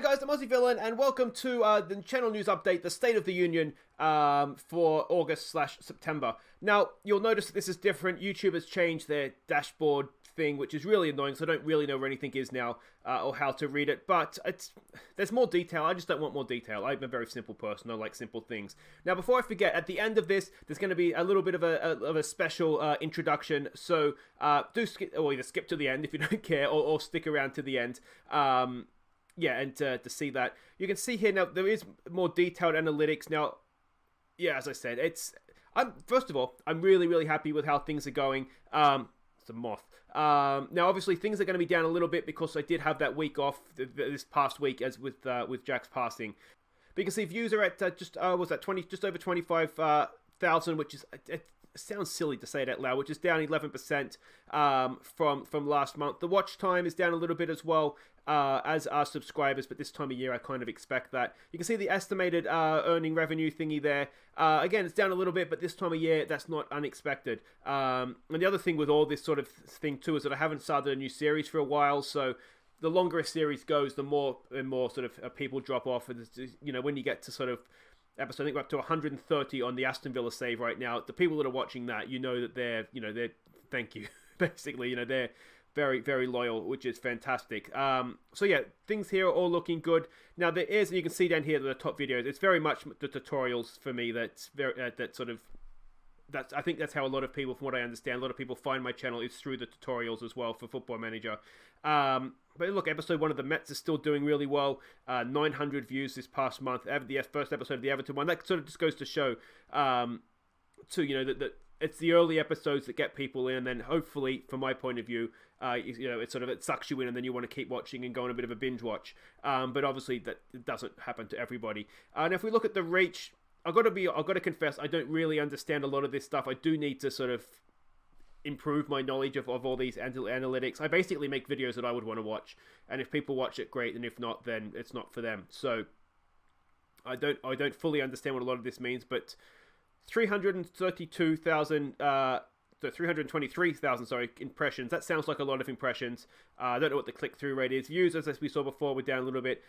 guys, I'm Aussie Villain, and welcome to the channel news update, the State of the Union for August/September. Now, you'll notice that this is different. YouTube has changed their dashboard thing, which is really annoying, so I don't really know where anything is now or how to read it, but there's more detail. I just don't want more detail. I'm a very simple person. I like simple things. Now, before I forget, at the end of this, there's going to be a little bit of a special introduction, so do skip, or either skip to the end if you don't care, or stick around to the end. Yeah, and to see that. You can see here now, there is more detailed analytics. Now, yeah, as I said, first of all, I'm really happy with how things are going. It's a moth. Now, obviously, things are going to be down a little bit because I did have that week off this past week, as with Jack's passing. But you can see views are at just over 25,000, which is it sounds silly to say it out loud, which is down 11% from last month. The watch time is down a little bit as well, as are subscribers, but this time of year I kind of expect that. You can see the estimated earning revenue thingy there. Again, it's down a little bit, but this time of year that's not unexpected. And the other thing with all this sort of thing too is that I haven't started a new series for a while, so the longer a series goes, the more and more sort of people drop off. And when you get to sort of episode, I think we're up to 130 on the Aston Villa save right now. The people that are watching that, that they're thank you. Basically, they're very loyal, which is fantastic. So yeah, things here are all looking good. Now there is, and you can see down here the top videos, it's very much the tutorials for me that's very I think that's how a lot of people, from what I understand, a lot of people find my channel is through the tutorials as well for Football Manager. But look, episode 1 of the Mets is still doing really well. 900 views this past month. The first episode of the Everton one, that sort of just goes to show, that it's the early episodes that get people in, and then hopefully, from my point of view, it sucks you in, and then you want to keep watching and go on a bit of a binge watch. But obviously, that doesn't happen to everybody. And if we look at the reach, I've got to confess, I don't really understand a lot of this stuff. I do need to sort of improve my knowledge of all these analytics. I basically make videos that I would want to watch, and if people watch it, great, and if not, then it's not for them. So I don't fully understand what a lot of this means, but 323,000 impressions. That sounds like a lot of impressions. I don't know what the click-through rate is. Views, as we saw before, were down a little bit.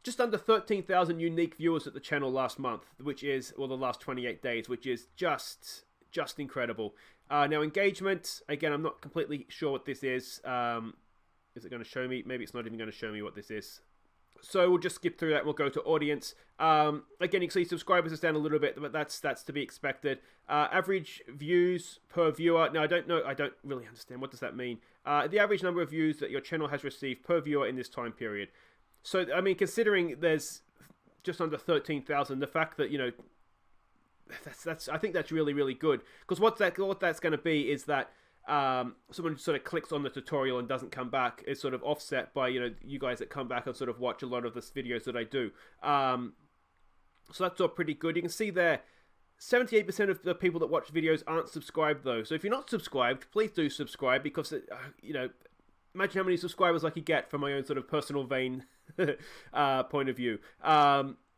Just under 13,000 unique viewers at the channel last month, the last 28 days, which is just incredible. Now, engagement, again, I'm not completely sure what this is. Is it going to show me? Maybe it's not even going to show me what this is. So we'll just skip through that. We'll go to audience. Again, you can see subscribers is down a little bit, but that's to be expected. Average views per viewer. Now, I don't really understand. What does that mean? The average number of views that your channel has received per viewer in this time period. So, I mean, considering there's just under 13,000, the fact that, I think that's really good. Because what that's going to be is that someone sort of clicks on the tutorial and doesn't come back is sort of offset by, you guys that come back and sort of watch a lot of the videos that I do. So that's all pretty good. You can see there, 78% of the people that watch videos aren't subscribed, though. So if you're not subscribed, please do subscribe, because, imagine how many subscribers I could get from my own sort of personal vein point of view.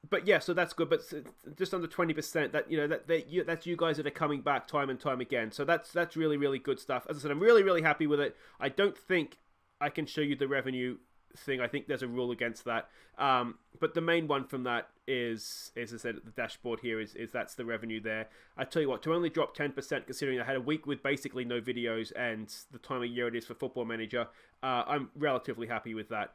But yeah, so that's good. But just under 20%, that's you guys that are coming back time and time again. So that's really good stuff. As I said, I'm really happy with it. I don't think I can show you the revenue thing. I think there's a rule against that. But the main one from that is, as I said, the dashboard here is that's the revenue there. I tell you what, to only drop 10%, considering I had a week with basically no videos and the time of year it is for Football Manager, I'm relatively happy with that.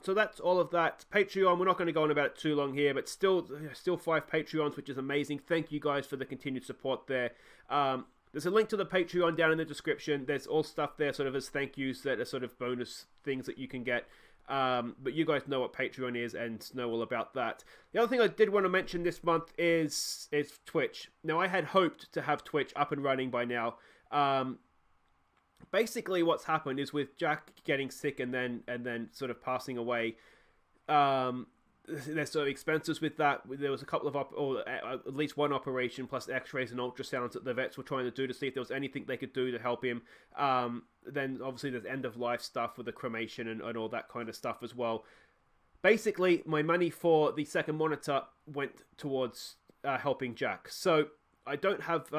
So that's all of that. Patreon, we're not going to go on about it too long here, but still 5 Patreons, which is amazing. Thank you guys for the continued support there. There's a link to the Patreon down in the description. There's all stuff there sort of as thank yous that are sort of bonus things that you can get. But you guys know what Patreon is and know all about that. The other thing I did want to mention this month is Twitch. Now, I had hoped to have Twitch up and running by now. Basically, what's happened is with Jack getting sick and then sort of passing away, there's sort of expenses with that. There was a couple of at least one operation plus x-rays and ultrasounds that the vets were trying to do to see if there was anything they could do to help him. Then obviously there's end of life stuff with the cremation and all that kind of stuff as well. Basically, my money for the second monitor went towards helping Jack. So I don't have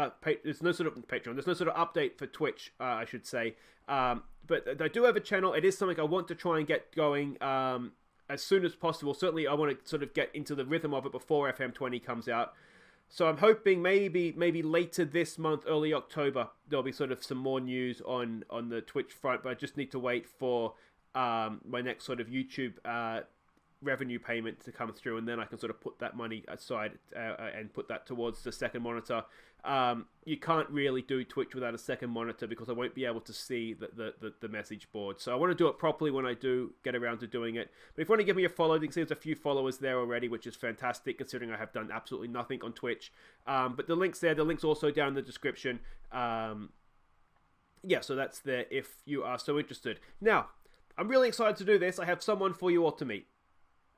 there's no sort of Patreon. There's no sort of update for Twitch, I should say. But I do have a channel. It is something I want to try and get going. as soon as possible. Certainly, I want to sort of get into the rhythm of it before FM20 comes out. So I'm hoping maybe later this month, early October, there'll be sort of some more news on the Twitch front. But I just need to wait for my next sort of YouTube revenue payment to come through, and then I can sort of put that money aside and put that towards the second monitor. You can't really do Twitch without a second monitor because I won't be able to see the message board. So I want to do it properly when I do get around to doing it. But if you want to give me a follow, you can see there's a few followers there already, which is fantastic considering I have done absolutely nothing on Twitch. But the link's there. The link's also down in the description. Yeah, so that's there if you are so interested. Now, I'm really excited to do this. I have someone for you all to meet.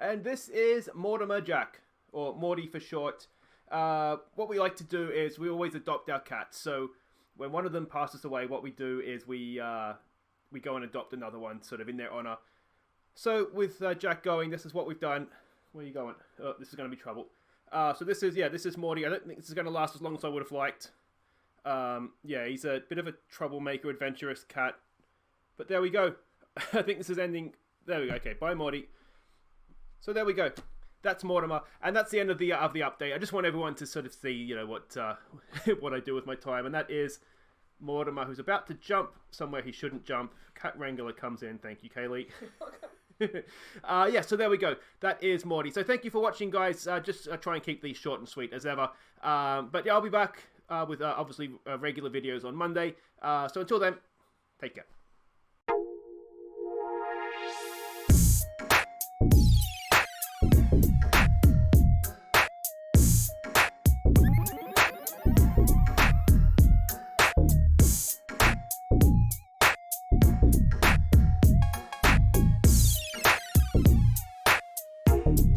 And this is Mortimer Jack, or Morty for short. What we like to do is we always adopt our cats. So when one of them passes away, what we do is we go and adopt another one, sort of in their honor. So with Jack going, this is what we've done. Where are you going? Oh, this is going to be trouble. So this is Morty. I don't think this is going to last as long as I would have liked. Yeah, he's a bit of a troublemaker, adventurous cat. But there we go. I think this is ending. There we go. Okay, bye, Morty. So there we go. That's Mortimer, and that's the end of the update. I just want everyone to sort of see, you know, what what I do with my time, and that is Mortimer, who's about to jump somewhere he shouldn't jump. Cat Wrangler comes in. Thank you, Kaylee. Yeah, so there we go. That is Morty. So thank you for watching, guys. Just try and keep these short and sweet as ever. But yeah, I'll be back with obviously regular videos on Monday. So until then, take care.